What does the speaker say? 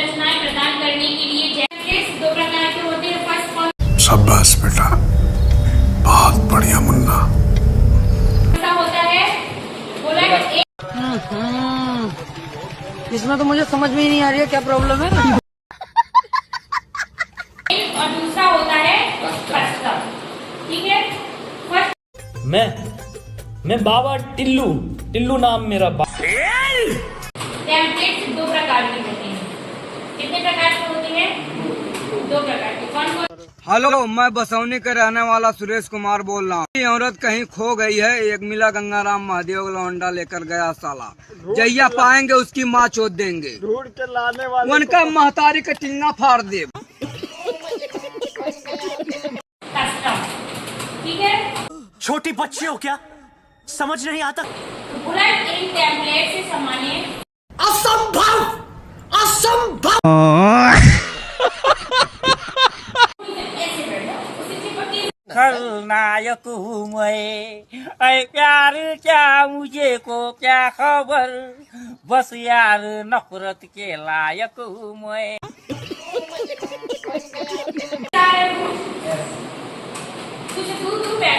संरचनाएं प्रदान करने के लिए जैकेट्स दो प्रकार के होते हैं। फर्स्ट शाबाश बेटा, बहुत बढ़िया मुन्ना। कौन सा होता है? बोला एक इसमें तो मुझे समझ में ही नहीं आ रही है क्या प्रॉब्लम है। और दूसरा होता है कस्टम। ठीक है, फर्स्ट मैं बाबा टिल्लू टिल्लू नाम मेरा टेम्पलेट्स दो प्रकार के होते हैं। कितने प्रकार के होते हैं? दो प्रकार के। कौन कौन? हेलो, मैं बसौनी के रहने वाला सुरेश कुमार बोल रहा हूँ। ये औरत कहीं खो गई है, एक मिला गंगाराम महादेव लौंडा लेकर गया साला। जहिया पाएंगे उसकी माँ चोद देंगे, ढूंढ के लाने वाले उनका महतारी का टिंगा फाड़ दे। कस्टम। ठीक है, छोटी बच्ची हो क्या, समझ नहीं आता? बुलेट इन टेम्पलेट से सामान्य असंभव असंभव। ऐसे बैठ जाओ, उसे चिपक के खलनायक हूँ मैं, ऐ प्यार क्या मुझे को क्या खबर, बस यार नफरत के लायक हूँ मैं। कुछ दूर दूर बैठ